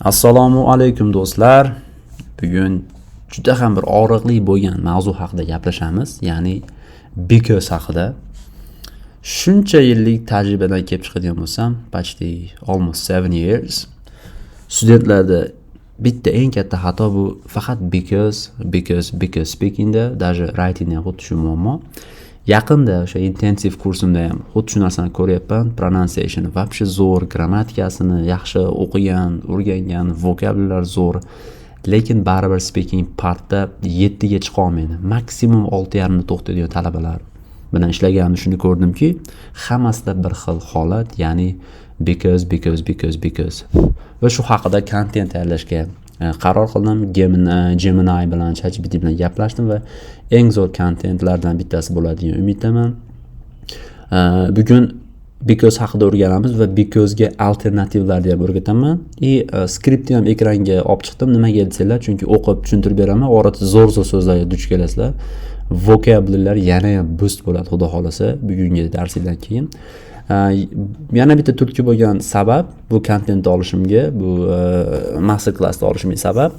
Assalomu alaykum do'stlar. Bugun juda ham bir og'riqli bo'lgan mavzu haqida gaplashamiz, ya'ni because haqida. Shuncha yillik tajribadan kelib chiqadigan bo'lsam, почти almost 7 years. Studentlarda bitta eng katta xato bu faqat because speakingda, даже writingda ham xuddi shu muammo. Yaqinda o'sha intensiv kursimda ham xuddi shu narsani ko'ryapman. Pronunciation вообще zo'r, grammatikasini yaxshi o'qigan, o'rgangan, vokabullar zo'r. Lekin baribir speaking partda 7 ga chiqa olmaydi. Maksimum 6,5 da to'xtaydigan talabalar bilan ishlaganimda shuni ko'rdimki, hammasida bir xil holat, ya'ni because. Va shu haqida content tayyorlashga qaror qildim. Gemini bilan, ChatGPT bilan gaplashdim va eng zo'r contentlardan bittasi bo'ladi degan umiddaman. Bugun because haqida o'rganamiz va because ga alternativlarni ham o'rgataman. Skriptni ham ekranga olib chiqdim. Nimaga desanglar, chunki o'qib tushuntirib beraman. Orada zo'r so'zlarga duch kelasizlar. Vocabulary yana ham boost bo'ladi, xudo xolasa, bugungi darsdan keyin. Yana bitta turtki bo'lgan sabab bu contentni olishimga, bu master classni olishimga sabab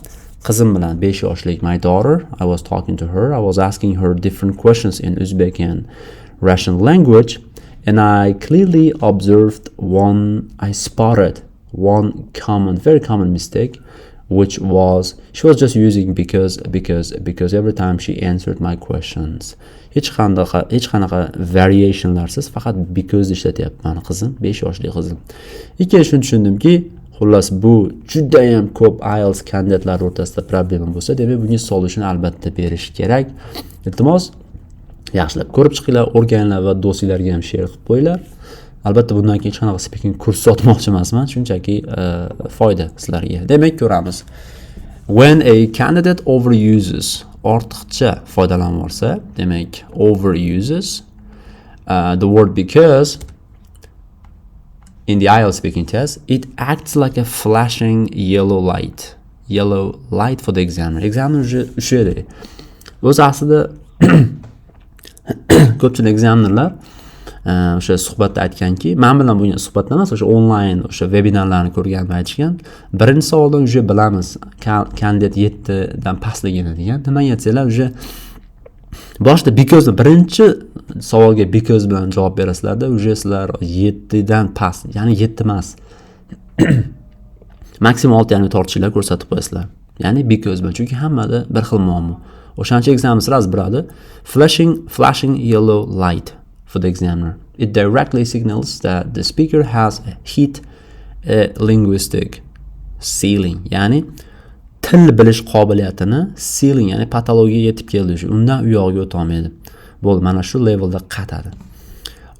qizim bilan 5 yoshlik my daughter, I was talking to her, I was asking her different questions in Uzbek and Russian language, and I clearly observed I spotted one very common mistake, which was she was just using because every time she answered my questions. Hech qanaqa variationlarsiz faqat because ishlatyapman qizim, 5 yoshli qizim. Keyin shuni tushundimki, xullas bu juda ham ko'p IELTS kandidatlar o'rtasida problema bo'lsa, demak bunga solution albatta berish kerak. Iltimos, yaxshilab ko'rib chiqinglar, o'rganinglar va do'stlarga ham share qilib qo'yinglar. Albatta bundan keyin hech qanaqa speaking kurs sotmoqchi emasman, shunchaki foyda sizlarga. Demak, ko'ramiz. When a candidate overuses, ortiqcha foydalanvorsa, demak overuses the word because in the IELTS speaking test, it acts like a flashing yellow light for the examiner. Examiner o'sha edi. O'zi aslida ko'pchilik examinerlar o'sha suhbatda aytganki, men bilan bo'lgan suhbatda emas, o'sha onlayn o'sha vebinarlarni ko'rganimda aytishgan. Birinchi savoldan o'sha bilamiz, kandidat 7 dan pastligini degan. Nimaga aytsanglar, o'sha boshida because birinchi savolga because bilan javob berasizlarda, o'sha sizlar 7 dan past, ya'ni 7 emas. Maksimum 6,5 tortishlar ko'rsatib qo'yasizlar. Ya'ni because bilan, chunki hammada bir xil muammo. O'shancha examiner raz biladi. Flashing yellow light for the examiner. It directly signals that the speaker has hit a linguistic ceiling. Ya'ni til bilish qobiliyatini ceiling, ya'ni patologiyaga yetib keldi. Undan u yoqqa o'ta olmaydi. Bo'ldi, mana shu levelda qatadi.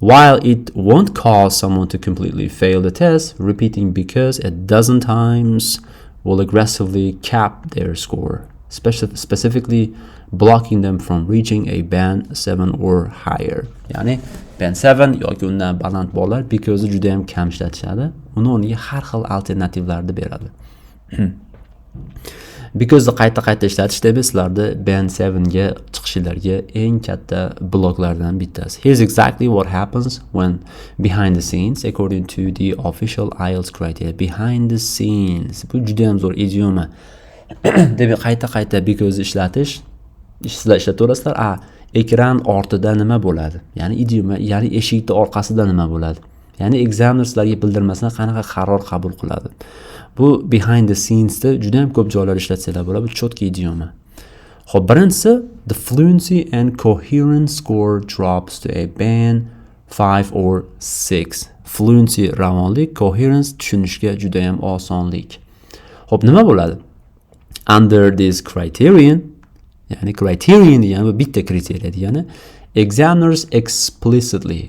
While it won't cause someone to completely fail the test, repeating because a dozen times will aggressively cap their score, specifically blocking them from reaching a band 7 or higher. Ya'ni band 7 yoki undan baland bolalar because juda ham kam ishlatishadi. Uni o'rniga har xil alternativlarni beradi. Because qayta ishlatish demak sizlarda band 7 ga chiqishlarga eng katta bloklardan bittasi. Here's exactly what happens when behind the scenes, according to the official IELTS criteria. Behind the scenes. Bu juda ham zo'r idioma. Demak qayta because ishlatish, sizlar ishlataverasizlar. Ekran ortida nima bo'ladi? Ya'ni idioma, ya'ni eshikning orqasida nima bo'ladi? Ya'ni examiner sizlarga bildirmasdan qanaqa qaror qabul qiladi? Bu behind the scenes da juda ham ko'p joylar ishlatsanglar bo'ladi. Bu cho'tki idioma. Xo'p, birinchisi, the fluency and coherence score drops to a band 5 or 6. Fluency ravonlik, coherence tushunishga juda ham osonlik. Xo'p, nima bo'ladi? Under this criterion, ya'ni criterion degani bu bitta kriteriya degani, examiners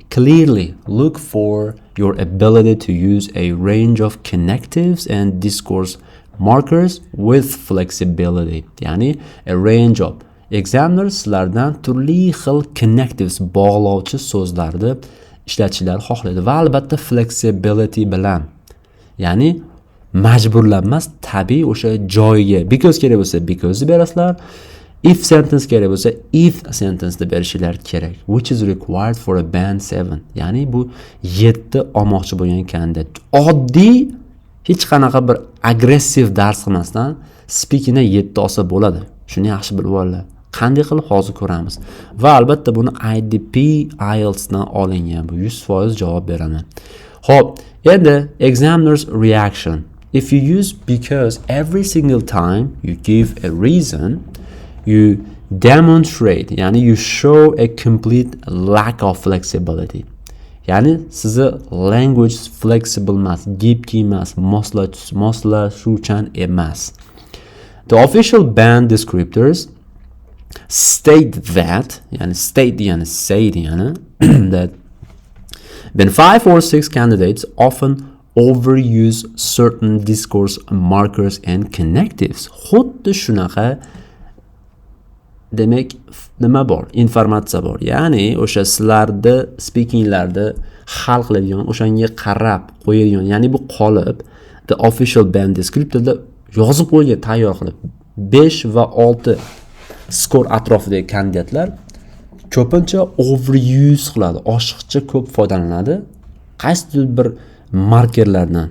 clearly look for your ability to use a range of connectives and discourse markers with flexibility. Ya'ni a range of examiners sizlardan turli xil connectives, bog'lovchi so'zlarni ishlatishlarni xohlaydi va albatta flexibility bilan. Ya'ni majburlanmas, tabiiy o'sha joyiga because kerak bo'lsa because berasizlar, if sentence kerak bo'lsa if sentence deb berishlar kerak, which is required for a band 7. Ya'ni bu 7 olmoqchi bo'lgan kandidat. Oddiy hech qanaqa bir aggressiv dars qilmasdan speakingda 7 olsa bo'ladi. Shuni yaxshi bilib olinglar. Qanday qilib hozir ko'ramiz. Va albatta buni IDP IELTS dan olingan. Bu 100% javob beraman. Xo'p, endi examiner's reaction. If you use because every single time you give a reason, you demonstrate, ya'ni you show a complete lack of flexibility. Ya'ni sizni language flexible emas, gapki emas, moslashuvchan emas. The official band descriptors state that, yani state yani say yani that when 5 or 6 candidates often overuse certain discourse markers and connectives. Xuddi shunaqa demak nima bor? Informatsiya bor. Ya'ni o'sha sizlarda speakinglarda hal qiladigan, o'shanga qarab qo'yadigan, ya'ni bu qolib the official band descriptorda yozib qo'ygan tayyor qilib 5 va 6 skor atrofidagi kandidatlar ko'pincha overuse qiladi, oshiqcha ko'p foydalanadi qaysidir bir markerlardan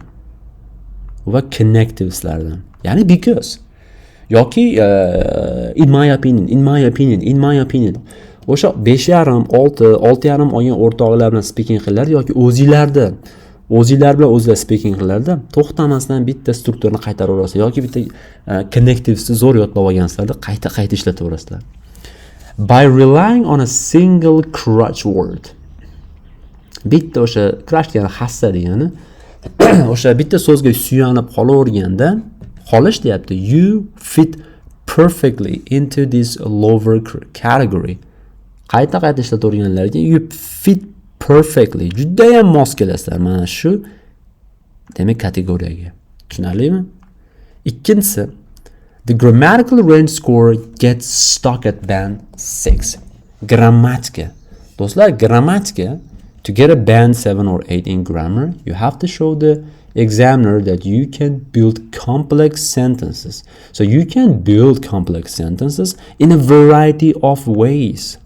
va connectiveslardan. Ya'ni because yoki in my opinion o'sha 5.5 6.5 olgan o'rtoqlar bilan speaking qiladilar yoki o'zinglar bilan o'zinglar speaking qiladilar, to'xtamasdan bitta strukturani qaytaraverasizlar yoki bitta connectivesni zo'r yodlab olgansizlarda qayta ishlataverasizlar. By relying on a single crutch word. Bitta o'sha crutch degani hassa degani o'sha bitta so'zga suyanib qolish deyapti. You fit perfectly into this lower category. Qayta ishlataverganlarga you fit perfectly, juda ham mos kelasizlar mana shu demak kategoriyaga. Tushunarlimi? Ikkinchisi, the grammatical range score gets stuck at band 6. Grammatika. Do'stlar, grammatika, to get a band 7 or 8 in grammar, you have to show the examiner that you can build complex sentences. So you can build complex sentences in a variety of ways.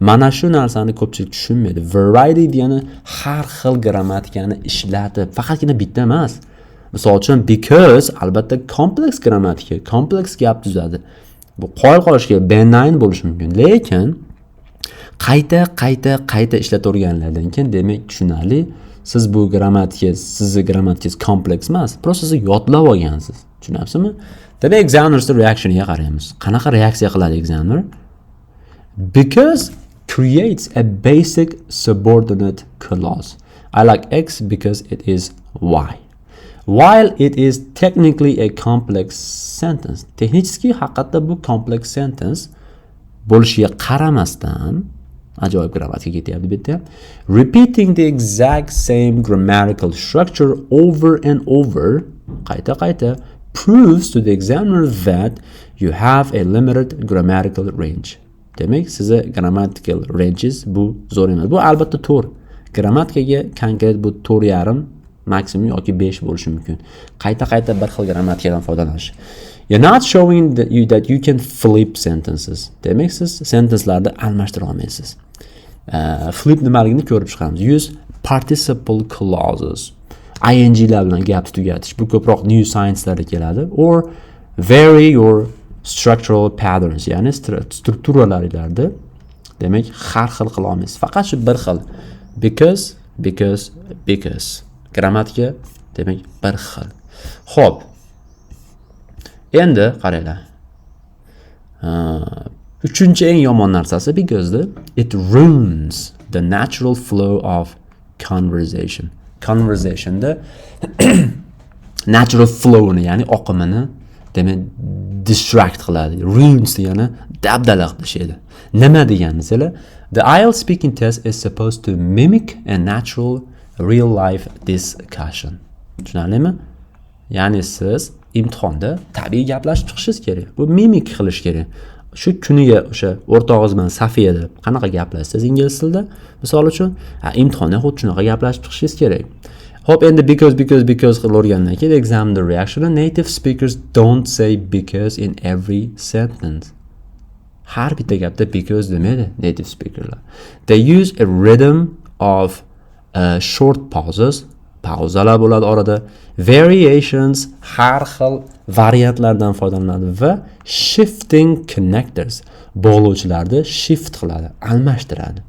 Mana shu narsani ko'pchilik tushunmaydi. Variety degani har xil grammatikani ishlatib, faqatgina bitta emas. Misol uchun because albatta complex grammatika, complex gap tuzadi. Bu qoyil qolishga band 9 bo'lishi mumkin. Lekin qayta ishlataverganlardan keyin demak tushunarli, siz bu sizni grammatikangiz kompleks emas, prosta siz yodlab olgansiz. Tushunyapsizmi? Demak examiner's reactioniga qaraymiz. Qanaqa reaksiya qiladi examiner? Because creates a basic subordinate clause. I like X because it is Y. While it is technically a complex sentence. Texniski haqiqatda bu complex sentence bo'lishiga qaramasdan ajoyib grammatika ketyapti bu yerda. Repeating the exact same grammatical structure over and over, qayta proves to the examiner that you have a limited grammatical range. Demak, sizni grammatical ranges bu zo'r emas. Bu albatta 4. Grammatikaga konkret bu 4.5 maksimum yoki 5 bo'lishi mumkin. Qayta bir xil grammatikadan foydalanish. You're not showing that you can flip sentences. Demak, siz sentencelarni almashtira olmaysiz. Flip nimaligini ko'rib chiqamiz. Use participle clauses. ing lar bilan gapni tugatish. Bu ko'proq new sciencelarda keladi. Or vary your structural patterns, ya'ni strukturalarlarda demak har xil qila olmaysiz. Faqat shu bir xil. Because grammatika demak bir xil. Xo'p. Endi qaranglar. Uchinchi eng yomon narsasi because it ruins the natural flow of conversation. Conversationda natural flow'ni, ya'ni oqimini demak distract qiladi. Ruins degani dabdala qilib tashlaydi. Nima deganingiz? The IELTS speaking test is supposed to mimic a natural real life discussion. Tushunarlimi? Ya'ni siz imtihonda tabiiy gaplashib chiqishingiz kerak. Bu mimik qilish kerak. Shu kuniga o'sha o'rtog'ingiz bilan Safiyada qanaqa gaplashsangiz ingliz tilida, misol uchun, imtihonda xuddi shunaqa gaplashib chiqishingiz kerak. Hop, endi because qilib o'rgandan keyin examiner reaction, native speakers don't say because in every sentence. Har bitta gapda because demaydi native speakerlar. They use a rhythm of short pauses pauzalar bo'ladi orada, variations, har xil variantlardan foydalanadi va shifting connectors, bog'lovchilarni shift qiladi, almashtiradi.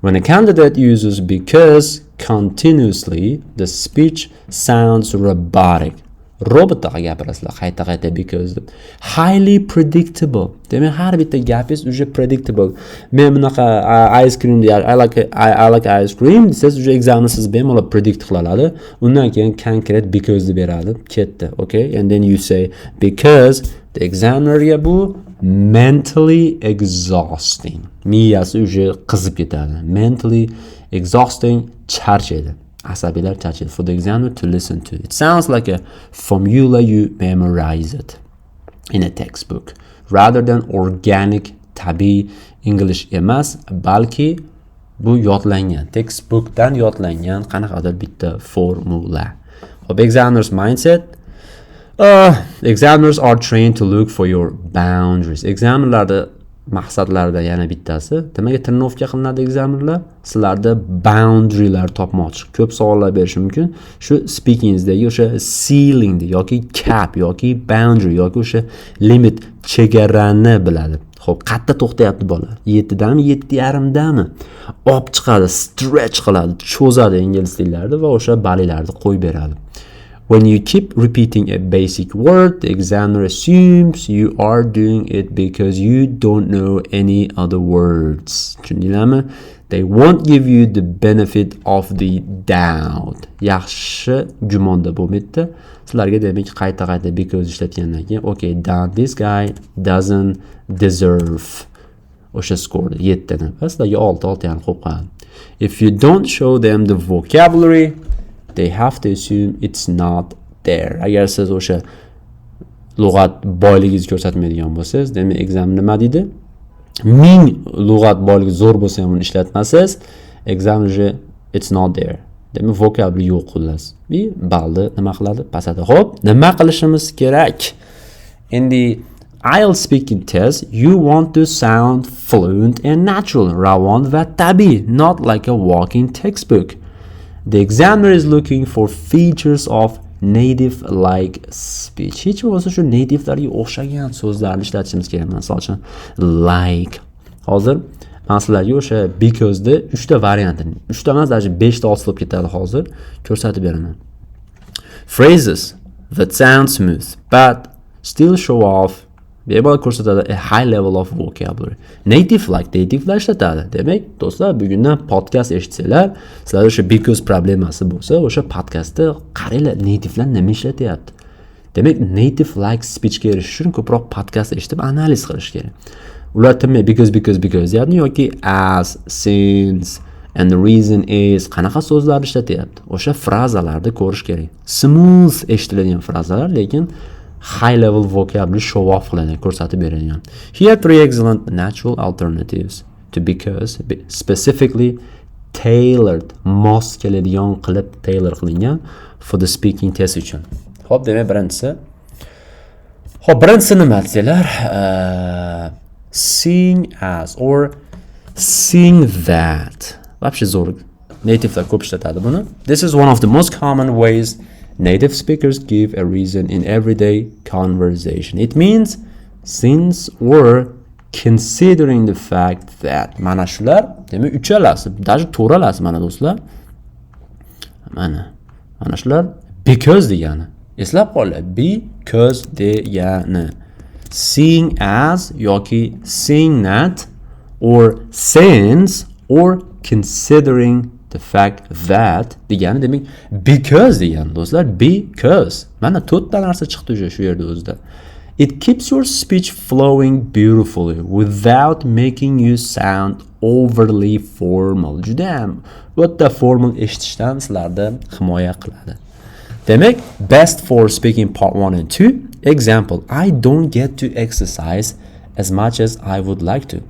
When a candidate uses because continuously, the speech sounds robotic. Robotdaqa gapirasizlar qayta because deb. Highly predictable. Demak, har bitta gapingiz уже predictable. Men bunaqa ice cream deyar, I like ice cream desiz, уже examni siz bemalol predict qiladi. Undan keyin konkret because deb beradi. Ketdi, okay? And then you say because the examinerga bu mentally exhausting. Miyasi уже qizib ketadi. Mentally exhausting, charchaydi. Asabiylar charchaydi. For the examiner to listen to. It sounds like a formula you memorize it in a textbook rather than organic, tabiiy English emas, balki bu yodlangan, textbookdan yodlangan qanaqadir bitta formula. Hop, examiner's mindset. Examiners are trained to look for your boundaries. Examinerlarda maqsadlardan yana bittasi, nimaga trenirovka qilinadi examinerlar? Sizlarda boundarylar topmoqchi. Ko'p savollar berishi mumkin. Shu speakingizdagi o'sha ceilingni yoki cap yoki boundary yoki o'sha limit, chegarani biladi. Xo'p, qayerda to'xtayapti bola? 7 dami, 7.5dami? Olib chiqadi, stretch qiladi, cho'zadi ingliz tillarida va o'sha balilarni qo'yib beradi. When you keep repeating a basic word, the examiner assumes you are doing it because you don't know any other words. Tushundinglarmi? They won't give you the benefit of the doubt. Yaxshi gumonda bo'lmaydi. Sizlarga demak qayta because ishlatgandan keyin, okay, this guy doesn't deserve o'sha score 7 ni. Sizlarga 6 yani qo'yib qo'yadi. If you don't show them the vocabulary, they have to assume it's not there. Agar siz o'sha lug'at boyligingizni ko'rsatmaydigan bo'lsangiz, demak exam nima deydi? 1000 lug'at boyligi zo'r bo'lsa ham uni ishlatmasangiz, exam it's not there. Demak vocabulary yo'q xullas. Bi balni nima qiladi? Pasadi. Xo'p, nima qilishimiz kerak? In the IELTS speaking test, you want to sound fluent and natural, ravon va tabiiy, not like a walking textbook. The examiner is looking for features of native-like speech. Hech bo'lmasa shu native'larga o'xshagan so'zlarni ishlatishimiz kerak. Masalan uchun like. Hozir men sizlarga o'sha because ni 3 ta variantini, 3 ta emas, даже 5 ta olib ketadi hozir ko'rsatib beraman. Phrases that sound smooth but still show off. Bemalol ko'rsatadi a high level of vocabulary. Native-like ishlatadi. Demak, do'stlar, bugundan podcast eshitsanglar, sizlar o'sha because problemasi bo'lsa, o'sha podcastda qaranglar, native'lar nima ishlatyapti. Demak, native-like speechga erishish uchun ko'proq podcast eshitib analiz qilish kerak. Ular tinmay because deyapti yoki as, since and the reason is qanaqa so'zlarni ishlatyapti. O'sha frazalarni ko'rish kerak. Smooth eshitiladigan frazalar, lekin high level vocabulary show off qiladi, ko'rsatib beradigan. Here 3 excellent natural alternatives to because, specifically tailored, mos keladigan qilib tailor qilingan for the speaking test uchun. Xo'p, demak birinchisi. Xo'p, birinchisi nima desanglar? Sing as or sing that. Вообще zo'r. Native'lar ko'p ishlatadi buni. This is one of the most common ways native speakers give a reason in everyday conversation. It means since or considering the fact that. Mana shular, demak uchalasi, даже to'ralasi mana do'stlar. Mana shular because degani. Eslab qolinglar, because degani. Seeing as yoki seeing that or since or considering the fact that degani demak because degani do'stlar, because. Mana 4 ta narsa chiqdi shu yerda o'zida. It keeps your speech flowing beautifully without making you sound overly formal. Juda ham o'ta formal eshitishdan sizlarni himoya qiladi. Demak, best for speaking part 1 and 2. Example, I don't get to exercise as much as I would like to.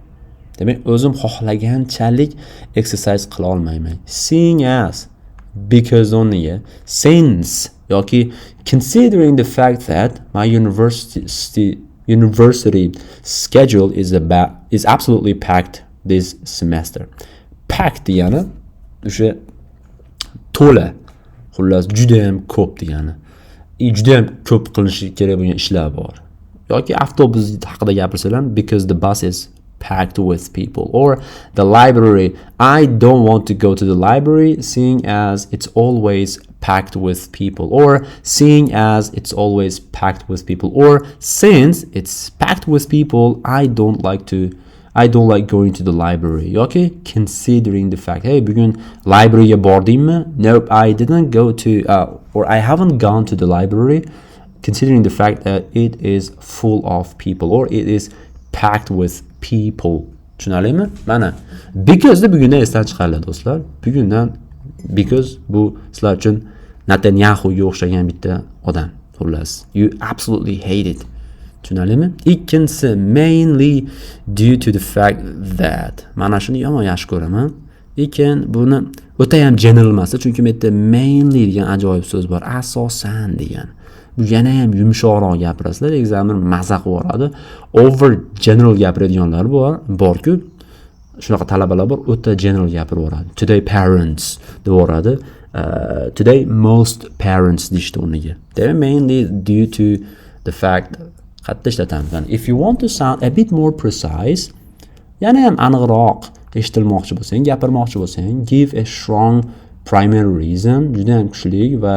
Demak, o'zim xohlaganchalik exercise qila olmayman. Seeing as, because only, since yoki considering the fact that my university schedule is absolutely packed this semester. Packed degani o'sha to'la. xullas juda ham ko'p degani. Juda ham ko'p qilishi kerak bo'lgan ishlar bor. Yoki avtobus haqida gapirsalar, because the bus is packed with people, or the library, I don't want to go to the library seeing as it's always packed with people, or seeing as it's always packed with people, or since it's packed with people, I don't like going to the library. Yoki considering the fact, hey, bugun libraryga bordingmi? Nope, I didn't go to or I haven't gone to the library, considering the fact that it is full of people, or it is packed with people. Tushunarlimi? Mana because da bugundan esdan chiqariladi do'stlar. Bugundan because bu sizlar uchun Netanyahuga o'xshagan bitta odam. Xullas, you absolutely hate it. Tushunarlimi? Ikkinchisi mainly due to the fact that. Mana shuni yomon yaxshi ko'raman. Lekin buni o'ta ham general emas, chunki bu yerda mainly degan ajoyib so'z bor. Asosan degan. Bu yana ham yumshoqroq gapirasizlar, examiner maza qilib yuboradi. Over general gapiradiganlar bor-ku, shunaqa talabalar bor, o'ta general gapirib yuboradi. Today parents deb yuboradi. Today most parents deyishdi o'rniga. Demak, mainly due to the fact qayerda ishlatamiz. If you want to sound a bit more precise, yana ham aniqroq eshitilmoqchi bo'lsang, gapirmoqchi bo'lsang, give a strong primary reason, juda ham kuchli va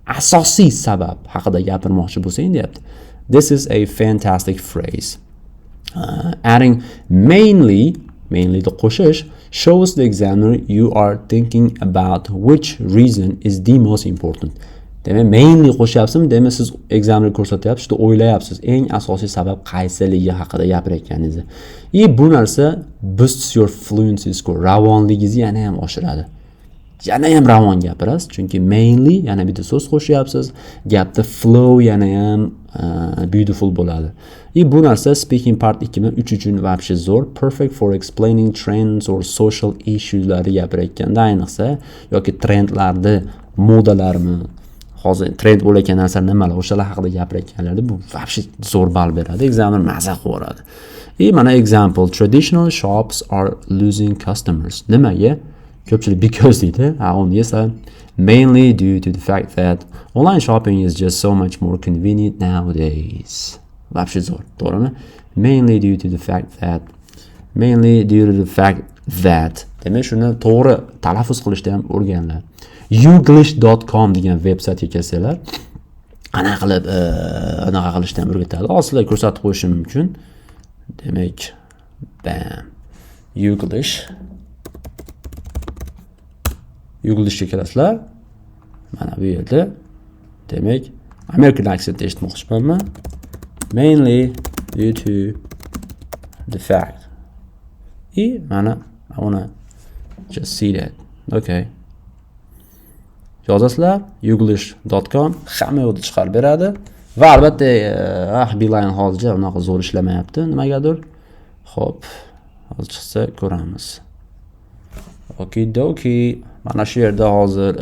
asosiy sabab haqida gapirmoqchi bo'lsang deyapti. This is a fantastic phrase. Adding mainly the qo'shish shows the examiner you are thinking about which reason is the most important. Demak, mainly qo'shyapsizmi? Demak, siz examiner ko'rsatyapsiz, juda o'ylayapsiz eng asosiy sabab qaysiligi haqida gapirayotganingizni. Bu narsa boosts your fluency score. Ravonligingizni yana ham oshiradi. Yana ham ravon gapirasiz, chunki mainly yana bitta so'z qo'shyapsiz, gapda flow yana ham beautiful bo'ladi. Bu narsa speaking part 2 bilan 3 uchun вообще zo'r, perfect for explaining trends or social issues'larni gapirayotganda, ayniqsa yoki trendlarni, modalarni, hozir trend bo'layotgan narsa nimalar, o'shalar haqida gapirayotganlarda bu вообще zo'r ball beradi, examiner maza qilib yuboradi. Mana example, traditional shops are losing customers. Nimaga? Ko'pchilik because deydi. Uni esa mainly due to the fact that online shopping is just so much more convenient nowadays. Вообще zo'r, to'g'rimi? Mainly due to the fact that. Demak, shuni to'g'ri talaffuz qilishda ham o'rganlar. Youglish.com degan veb saytga kelsanglar, anaqa qilishdan ham o'rgatadi. Hozir ko'rsatib qo'yishim mumkin. Demak, bam. Youglishga kirasizlar. Mana bu yerda demak, American accent eshitmoqchimanmi? Mainly due to the fact. Mana I wanna just see that. Okay. Yozasizlar youglish.com hamma yo'lda chiqarib beradi va albatta Beeline hozircha unaqa zo'r ishlamayapti nimagadir. Xo'p, hozir chiqsa ko'ramiz. Okidoki. Mana shu yerda hozir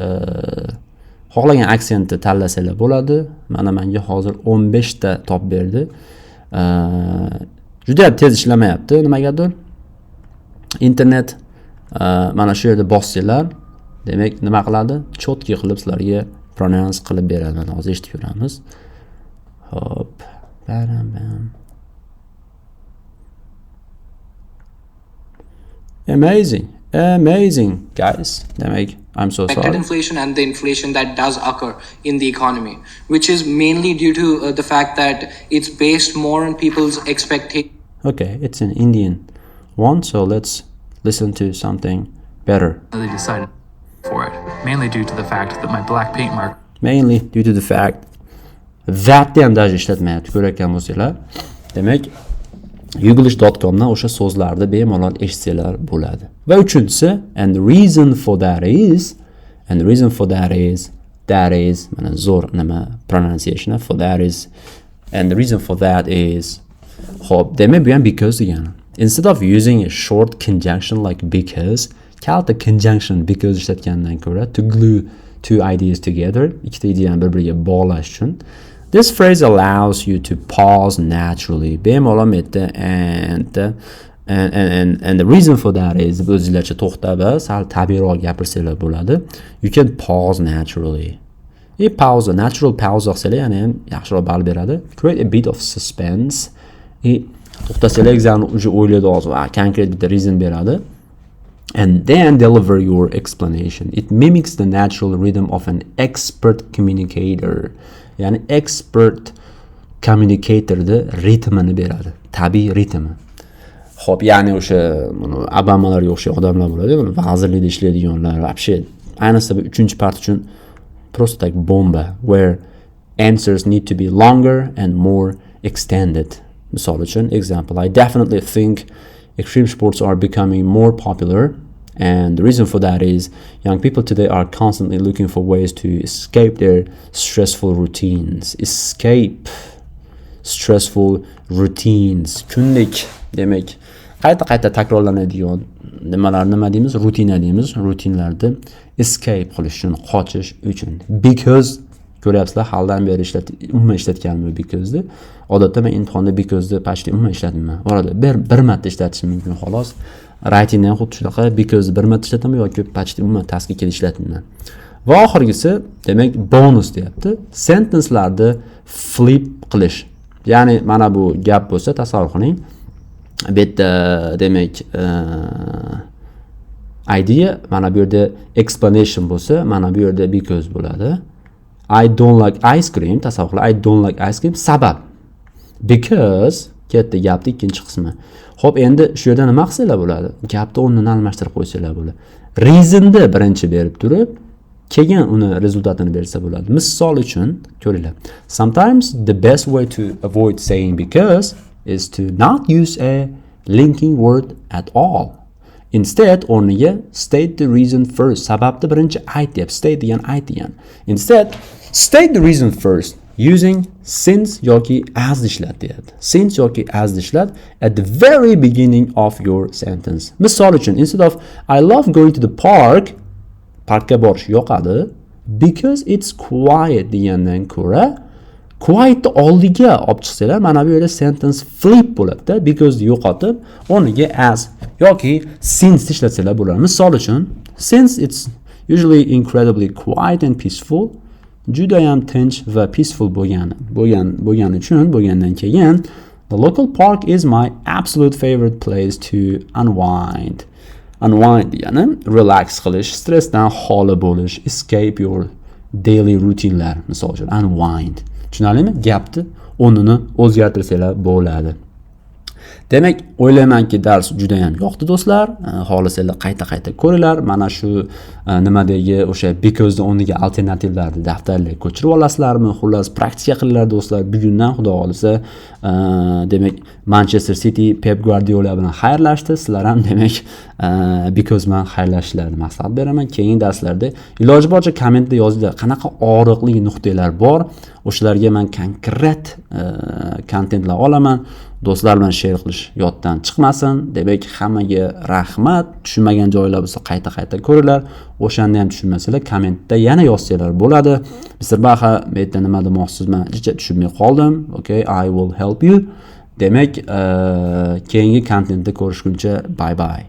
xohlagan aksentni tanlasanglar bo'ladi. Mana menga hozir 15 ta top berdi. Juda tez ishlamayapti nimagadir. Internet mana shu yerda bossanglar, demak nima qiladi? Chotki qilib sizlarga pronounce qilib beradi. Mana hozir eshitib ko'ramiz. Hop, bam. Amazing, guys. Demak, I'm so sorry. Inflation and the inflation that does occur in the economy, which is mainly due to the fact that it's based more on people's expectations. Okay, it's an Indian one, so let's listen to something better. They decided for it, mainly due to the fact that my black paint mark. Mainly due to the fact that ham даже ishlatmayapti, ko'rayotgan bo'lsanglar. Demak, Youglish.comdan o'sha so'zlarni bemalol eshitsanglar bo'ladi. Va uchinchisi, and the reason for that is mana zo'r nima pronunciation for that is, and the reason for that is, xo'p, demak bu ham because degani. Instead of using a short conjunction like because, kalta conjunction because ishlatgandan ko'ra to glue two ideas together, ikkita ideyani bir-biriga bog'lash uchun, this phrase allows you to pause naturally. Bemalol and And the reason for that is o'zingizlarcha to'xtab sal tabiiyroq gapirsanglar bo'ladi. You can pause naturally. Pause, natural pause qilsanglar yana ham yaxshiroq ball beradi. Create a bit of suspense. To'xtasanglar egzamni уже o'ylaydi hozir va konkret bitta reason beradi. And then deliver your explanation. It mimics the natural rhythm of an expert communicator. Ya'ni expert communicatorda ritmini beradi. Tabiiy ritmi. Xo'p, ya'ni o'sha Obamalarga o'xshagan odamlar bo'ladi, vazirlikda ishlaydiganlar, вообще ayniqsa 3-part uchun просто так bomba, where answers need to be longer and more extended. Misol uchun, example, I definitely think extreme sports are becoming more popular, and the reason for that is young people today are constantly looking for ways to escape their stressful routines. Escape stressful routines. Kunlik, demak, qayta takrorlanadigan nima deymiz? Rutina deymiz. Rutinlarni escape qilish uchun, qochish uchun. Because ko'ryapsizlar, haldan beri umuman ishlatganman because'ni. Odatda men imtihonda because'ni почти umuman ishlatmayman. Orada bir marta ishlatishim mumkin xolos. Writingni ham xuddi shunaqa because'ni bir marta ishlataman yoki почти umuman taskga kelib ishlatmayman. Va oxirgisi, demak, bonus deyapti. Sentence'larni flip qilish. Ya'ni mana bu gap bo'lsa, tasavvur qiling. Bu yerda demak idea, mana bu yerda explanation bo'lsa, mana bu yerda because bo'ladi. I don't like ice cream, tasavvur qiling. I don't like ice cream sabab. Because ketdi gapning ikkinchi qismi. Xo'p, endi shu yerda nima qilsanglar bo'ladi? Gapni o'rnini almashtirib qo'ysanglar bo'ladi. Reasonni birinchi berib turib, keyin uni rezultatini bersa bo'ladi. Misol uchun, ko'ringlar. Sometimes the best way to avoid saying because is to not use a linking word at all. Instead, o'rniga state the reason first. Sababni birinchi aytyapti. State degan aytgan. Instead, state the reason first using since yoki as ishlat deyapti. Since yoki as ishlat at the very beginning of your sentence. Misol uchun, instead of I love going to the park, parkka borish yoqadi because it's quiet degandan ko'ra quietni oldiga olib chiqsanglar, mana bu yerda sentence flip bo'ladi-da, because yo'qotib, o'rniga as yoki since ishlatsanglar bo'ladi. Misol uchun, since it's usually incredibly quiet and peaceful, juda ham tinch va peaceful bo'lgani uchun, bo'lgandan keyin, the local park is my absolute favorite place to unwind. Unwind degani relax qilish, stressdan xoli bo'lish, escape your daily routinelar, misol uchun unwind. Tushunarlimi? Gapni o'rnini o'zgartirsanglar bo'ladi. Demak, o'ylaymanki dars juda ham yoqdi do'stlar. Xohlasanglar qayta ko'ringlar. Mana shu nimadagi o'sha because o'rniga alternativlarni daftarlarga ko'chirib olasizlarmi? Xullas, praktika qilinglar do'stlar. Bugundan xudo xolisa, demak, Manchester City Pep Guardiola bilan xayrlashdi. Sizlar ham demak, because bilan xayrlashishlarini maqsad beraman. Keyingi darslarda iloji boricha kommentda yozinglar. Qanaqa og'riqli nuqtalar bor? O'shalarga men konkret kontentlar olaman. Do'stlar bilan share qilish yoddan chiqmasin. Demak, hammaga rahmat. Tushunmagan joylar bo'lsa qayta ko'ringlar. O'shanda ham tushunmasalar kommentda yana yozsanglar bo'ladi. Misrbaxa, men yerda nima demoqchisiman? Hech tushunmay qoldim. Okay, I will help you. Demak, keyingi kontentda ko'rishguncha bye bye.